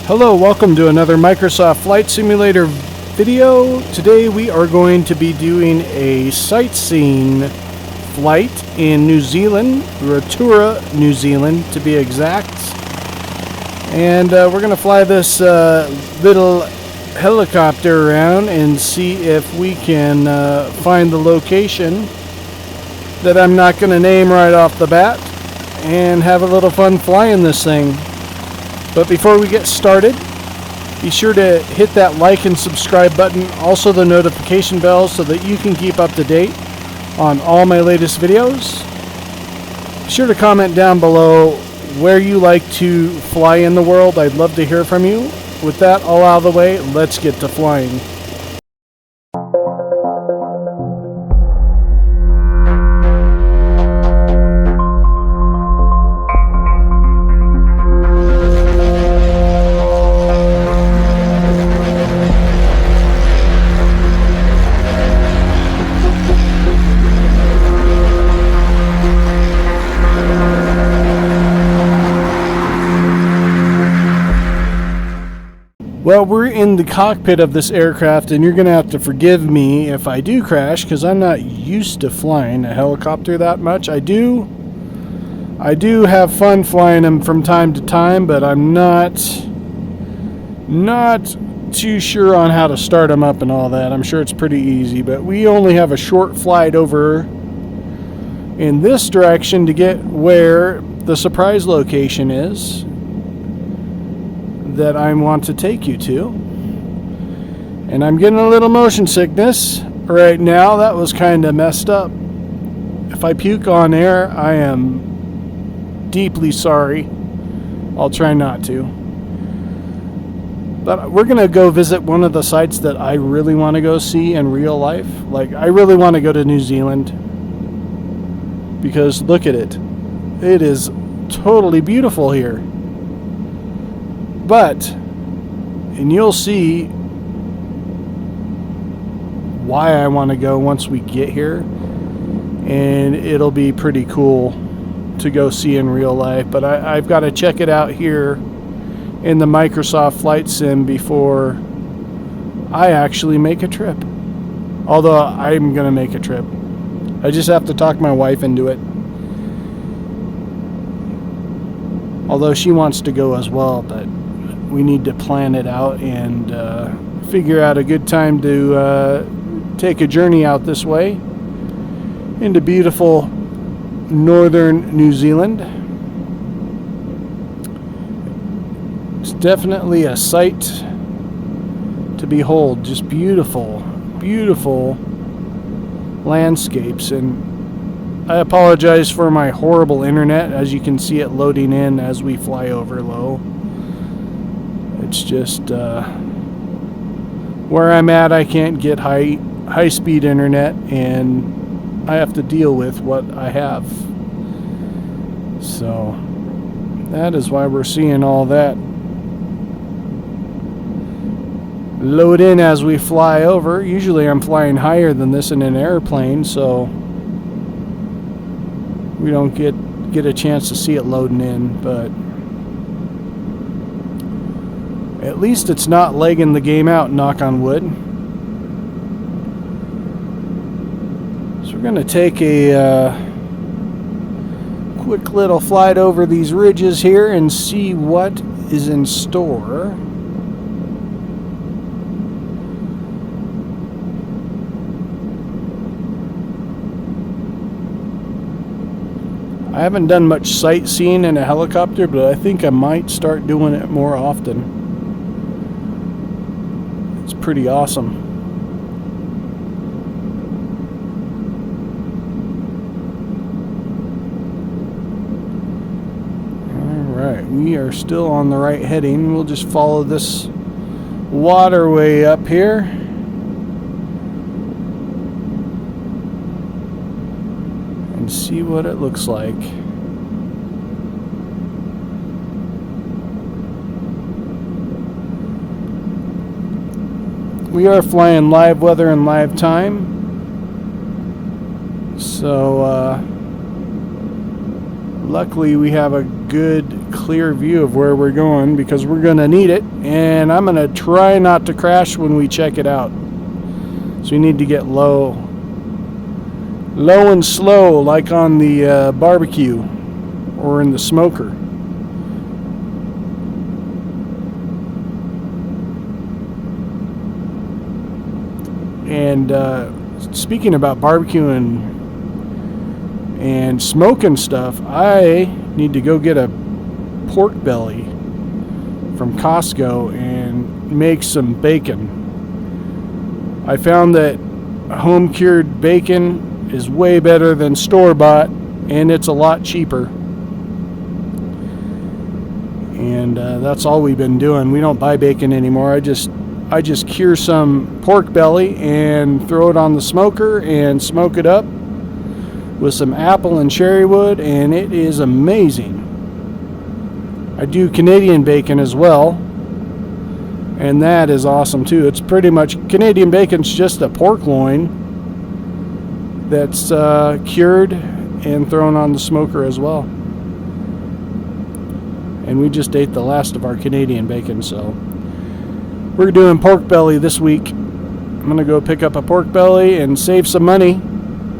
Hello, welcome to another Microsoft Flight Simulator video. Today we are going to be doing a sightseeing flight in New Zealand, Rotorua, New Zealand to be exact. And we're going to fly this little helicopter around and see if we can find the location that I'm not going to name right off the bat and have a little fun flying this thing. But before we get started, be sure to hit that like and subscribe button, also the notification bell, so that you can keep up to date on all my latest videos. Be sure to comment down below where you like to fly in the world. I'd love to hear from you. With that all out of the way, let's get to flying. Well, we're in the cockpit of this aircraft, and you're going to have to forgive me if I do crash, because I'm not used to flying a helicopter that much. I do have fun flying them from time to time, but I'm not too sure on how to start them up and all that. I'm sure it's pretty easy, but we only have a short flight over in this direction to get where the surprise location is that I want to take you to. And I'm getting a little motion sickness right now. That was kind of messed up. If I puke on air, I am deeply sorry. I'll try not to. But we're going to go visit one of the sites that I really want to go see in real life. Like, I really want to go to New Zealand, because look at it. It is totally beautiful here. But, and you'll see why I want to go once we get here, and it'll be pretty cool to go see in real life. But I've got to check it out here in the Microsoft Flight Sim before I actually make a trip. Although I'm going to make a trip. I just have to talk my wife into it. Although she wants to go as well, but we need to plan it out and figure out a good time to take a journey out this way into beautiful northern New Zealand. It's definitely a sight to behold. Just beautiful, beautiful landscapes. And I apologize for my horrible internet. As you can see it loading in as we fly over low. It's just where I'm at, I can't get high speed internet, and I have to deal with what I have. So that is why we're seeing all that load in as we fly over. Usually I'm flying higher than this in an airplane, so we don't get a chance to see it loading in, but at least it's not legging the game out, knock on wood. So we're going to take a quick little flight over these ridges here and see what is in store. I haven't done much sightseeing in a helicopter, but I think I might start doing it more often. It's pretty awesome. Alright, we are still on the right heading. We'll just follow this waterway up here. And see what it looks like. We are flying live weather and live time, so Luckily, we have a good, clear view of where we're going because we're going to need it. And I'm going to try not to crash when we check it out. So we need to get low. Low and slow, like on the barbecue or in the smoker. And speaking about barbecuing and smoking stuff, I need to go get a pork belly from Costco and make some bacon. I found that home cured bacon is way better than store-bought, and it's a lot cheaper. And that's all we've been doing. We don't buy bacon anymore. I just cure some pork belly and throw it on the smoker and smoke it up with some apple and cherry wood, and it is amazing. I do Canadian bacon as well, and that is awesome too. It's pretty much, Canadian bacon's just a pork loin that's cured and thrown on the smoker as well. And we just ate the last of our Canadian bacon, so we're doing pork belly this week. I'm going to go pick up a pork belly and save some money.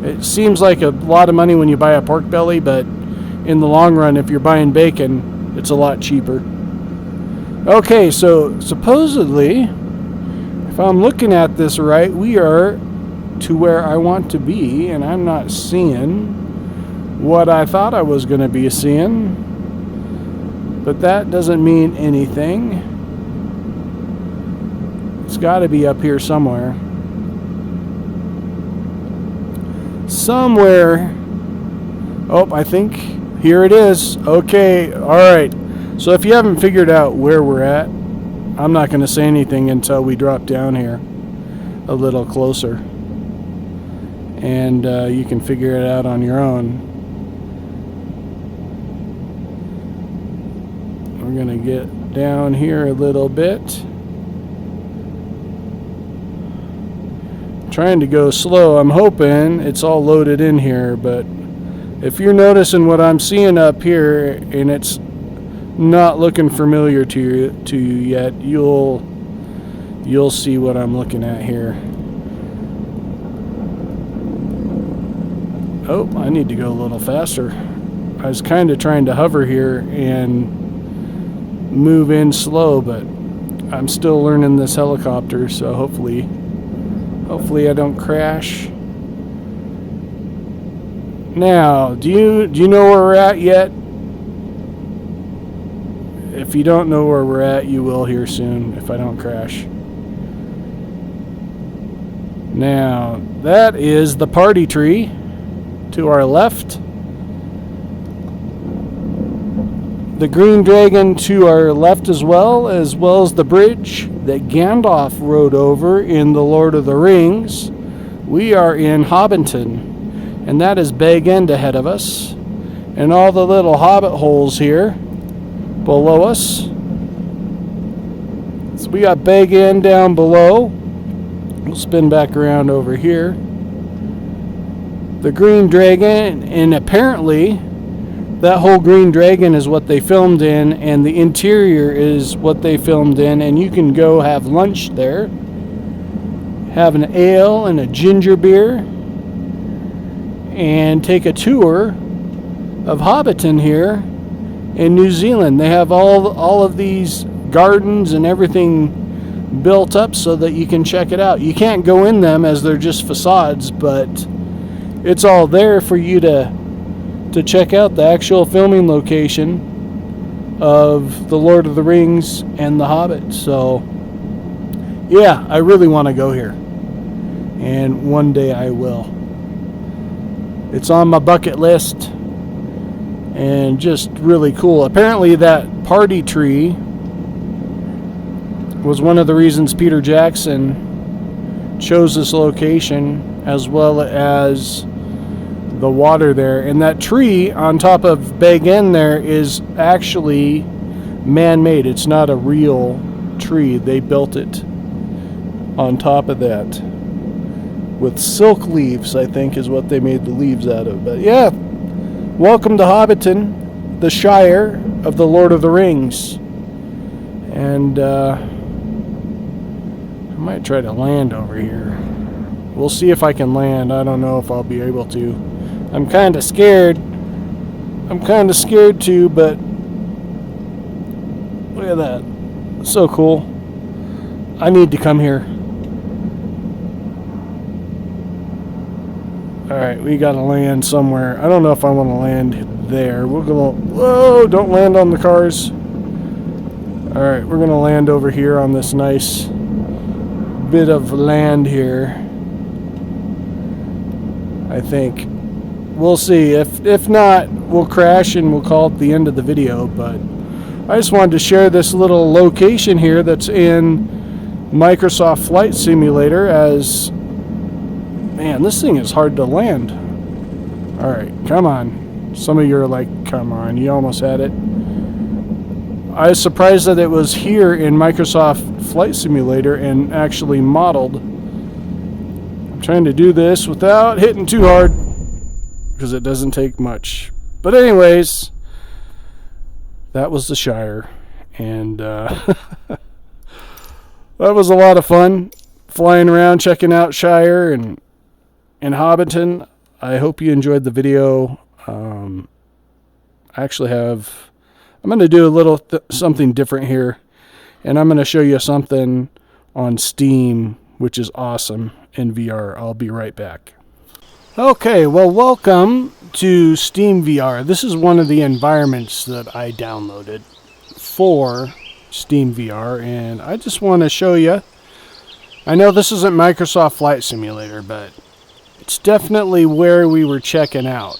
It seems like a lot of money when you buy a pork belly, but in the long run, if you're buying bacon, it's a lot cheaper. Okay, so supposedly, if I'm looking at this right, we are to where I want to be, and I'm not seeing what I thought I was going to be seeing, but that doesn't mean anything. It's got to be up here somewhere. Oh, I think here it is. Okay, all right. So if you haven't figured out where we're at, I'm not going to say anything until we drop down here a little closer. And you can figure it out on your own. We're going to get down here a little bit. Trying to go slow. I'm hoping it's all loaded in here, but if you're noticing what I'm seeing up here and it's not looking familiar to you yet, you'll see what I'm looking at here. Oh, I need to go a little faster. I was kind of trying to hover here and move in slow, but I'm still learning this helicopter, so hopefully I don't crash. Now, do you know where we're at yet? If you don't know where we're at, you will here soon if I don't crash. Now, that is the party tree to our left. The green dragon to our left as well as the bridge that Gandalf rode over in The Lord of the Rings. We are in Hobbiton, and that is Bag End ahead of us, and all the little hobbit holes here below us. So we got Bag End down below. We'll spin back around over here. The green dragon, and apparently that whole green dragon is what they filmed in, and the interior is what they filmed in, and you can go have lunch there, have an ale and a ginger beer, and take a tour of Hobbiton here in New Zealand. They have all of these gardens and everything built up so that you can check it out. You can't go in them as they're just facades, but it's all there for you to check out the actual filming location of The Lord of the Rings and The Hobbit. So, yeah, I really want to go here. And one day I will. It's on my bucket list. And just really cool. Apparently that party tree was one of the reasons Peter Jackson chose this location, as well as the water there. And that tree on top of Bag End there is actually man-made. It's not a real tree. They built it on top of that with silk leaves, I think is what they made the leaves out of. But yeah, welcome to Hobbiton. the Shire of the Lord of the Rings. And I might try to land over here. We'll see if I can land. I don't know if I'll be able to. I'm kind of scared. I'm kind of scared too, but look at that. So cool. I need to come here. Alright, we gotta land somewhere. I don't know if I want to land there. We'll go. Whoa, don't land on the cars. Alright, we're gonna land over here on this nice bit of land here. I think. We'll see. If not, we'll crash and we'll call it the end of the video. But I just wanted to share this little location here that's in Microsoft Flight Simulator. As man, this thing is hard to land. Alright, come on. Some of you are like, come on, you almost had it. I was surprised that it was here in Microsoft Flight Simulator and actually modeled. I'm trying to do this without hitting too hard, because it doesn't take much. But anyways, that was the Shire, and that was a lot of fun, flying around checking out Shire and Hobbiton. I hope you enjoyed the video. I actually have, I'm going to do a little something different here, and I'm going to show you something on Steam, which is awesome in VR. I'll be right back. Okay, well, welcome to Steam VR. This is one of the environments that I downloaded for Steam VR, and I just want to show you. I know this isn't Microsoft Flight Simulator, but it's definitely where we were checking out,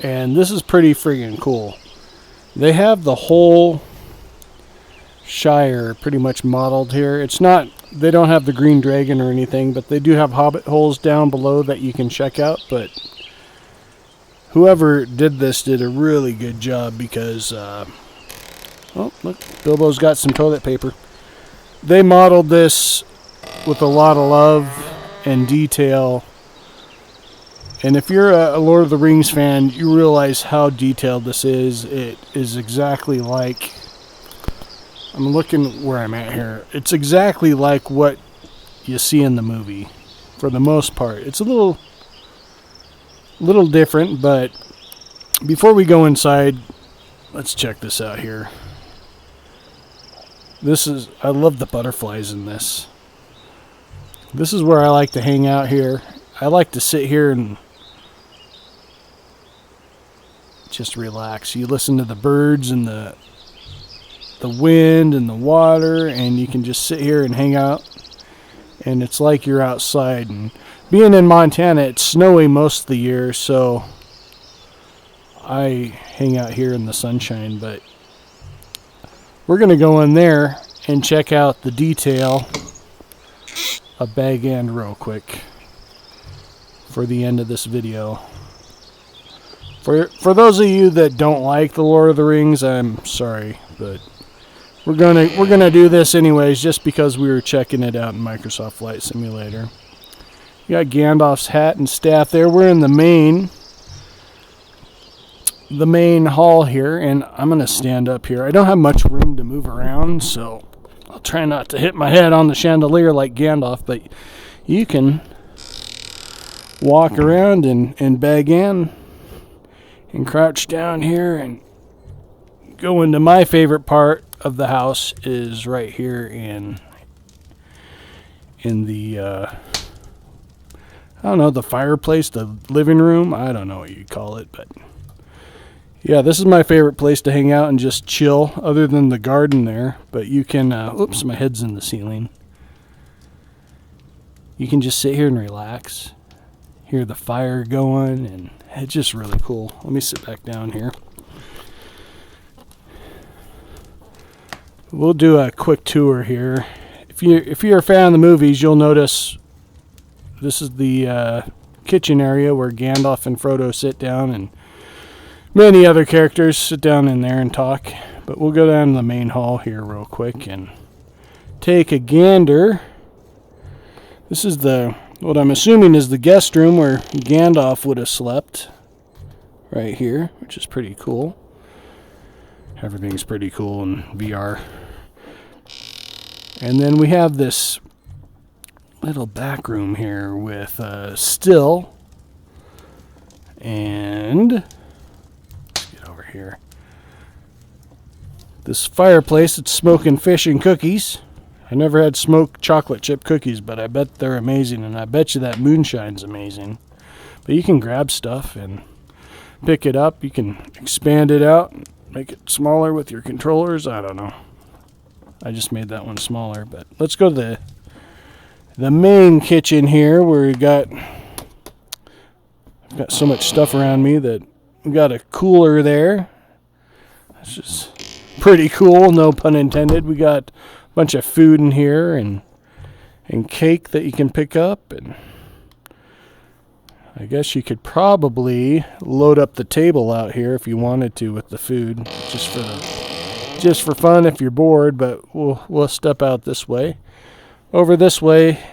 and this is pretty friggin' cool. They have the whole Shire pretty much modeled here. It's not, they don't have the green dragon or anything, but they do have hobbit holes down below that you can check out. But whoever did this did a really good job, because oh look, Bilbo's got some toilet paper. They modeled this with a lot of love and detail, and if you're a Lord of the Rings fan, you realize how detailed this is. It is exactly like, I'm looking where I'm at here. It's exactly like what you see in the movie, for the most part. It's a little different, but before we go inside, let's check this out here. This is, I love the butterflies in this. This is where I like to hang out here. I like to sit here and just relax. You listen to the birds and the wind and the water, and you can just sit here and hang out, and it's like you're outside. And being in Montana, it's snowy most of the year, so I hang out here in the sunshine. But we're going to go in there and check out the detail of Bag End real quick for the end of this video. For those of you that don't like the Lord of the Rings, I'm sorry, but we're gonna do this anyways, just because we were checking it out in Microsoft Flight Simulator. You got Gandalf's hat and staff there. We're in the main hall here, and I'm gonna stand up here. I don't have much room to move around, so I'll try not to hit my head on the chandelier like Gandalf, but you can walk around and Bag End and crouch down here and go into my favorite part of the house, is right here in the I don't know, the fireplace, the living room. I don't know what you call it, but yeah, this is my favorite place to hang out and just chill, other than the garden there. But you can oops, my head's in the ceiling. You can just sit here and relax, hear the fire going, and it's just really cool. Let me sit back down here. We'll do a quick tour here. If you're a fan of the movies, you'll notice this is the kitchen area where Gandalf and Frodo sit down, and many other characters sit down in there and talk. But we'll go down to the main hall here real quick and take a gander. This is what I'm assuming is the guest room where Gandalf would have slept, right here, which is pretty cool. Everything's pretty cool in VR. And then we have this little back room here with still. And let's get over here. This fireplace that's smoking fish and cookies. I never had smoked chocolate chip cookies, but I bet they're amazing, and I bet you that moonshine's amazing. But you can grab stuff and pick it up. You can expand it out, make it smaller with your controllers. I don't know. I just made that one smaller, but let's go to the main kitchen here, where I've got so much stuff around me that we got a cooler there. It's just pretty cool, no pun intended. We got a bunch of food in here and cake that you can pick up, and I guess you could probably load up the table out here if you wanted to with the food, just for fun if you're bored. But we'll step out this way. Over this way.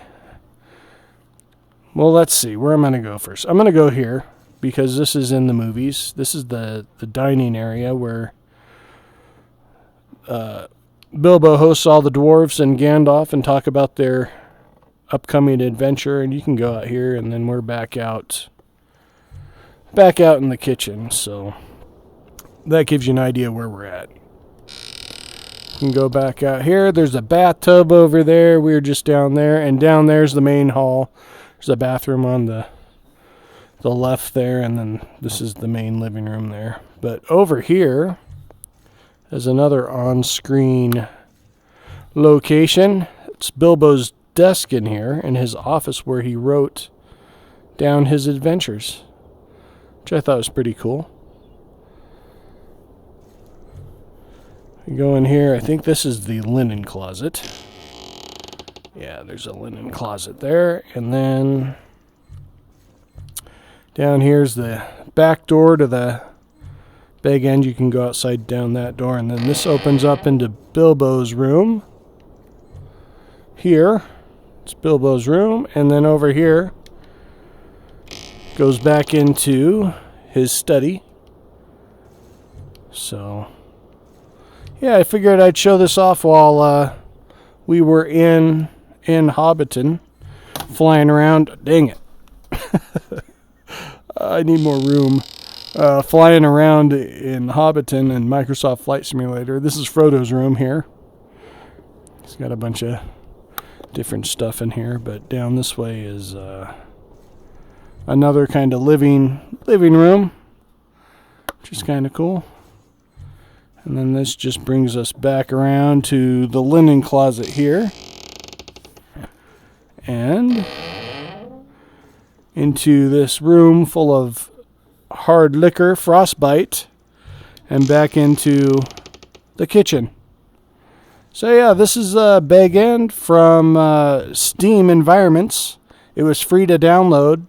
Well, let's see. Where am I going to go first? I'm going to go here because this is in the movies. This is the dining area where Bilbo hosts all the dwarves and Gandalf and talk about their upcoming adventure. And you can go out here, and then we're back out in the kitchen. So that gives you an idea where we're at. You can go back out here. There's a bathtub over there. We're just down there, and down there's the main hall. There's a bathroom on the left there, and then this is the main living room there. But over here is another on-screen location. It's Bilbo's desk in here, in his office where he wrote down his adventures, which I thought was pretty cool. You go in here. I think this is the linen closet. Yeah, there's a linen closet there. And then down here's the back door to the big end. You can go outside down that door. And then this opens up into Bilbo's room. Here, it's Bilbo's room. And then over here goes back into his study. So, yeah, I figured I'd show this off while we were in Hobbiton, flying around. Dang it. I need more room. Flying around in Hobbiton and Microsoft Flight Simulator. This is Frodo's room here. He's got a bunch of different stuff in here, but down this way is another kind of living room, which is kind of cool. And then this just brings us back around to the linen closet here. And into this room full of hard liquor, frostbite, and back into the kitchen. So yeah, this is Big End from Steam Environments. It was free to download.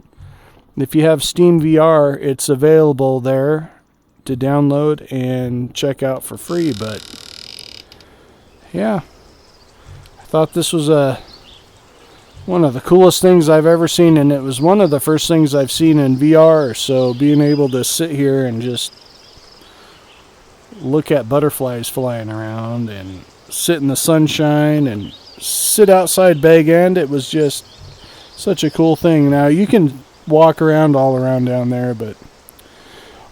If you have Steam VR, it's available there to download and check out for free. But yeah, I thought this was one of the coolest things I've ever seen, and it was one of the first things I've seen in VR. So being able to sit here and just look at butterflies flying around and sit in the sunshine and sit outside Big End, it was just such a cool thing. Now you can walk around all around down there, but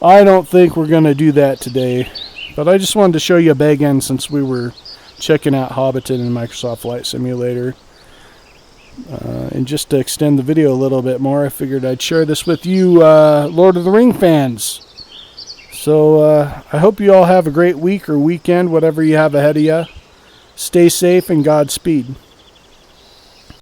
I don't think we're going to do that today. But I just wanted to show you Big End since we were checking out Hobbiton and Microsoft Flight Simulator. And just to extend the video a little bit more, I figured I'd share this with you Lord of the Ring fans. So I hope you all have a great week or weekend, whatever you have ahead of you. Stay safe and Godspeed.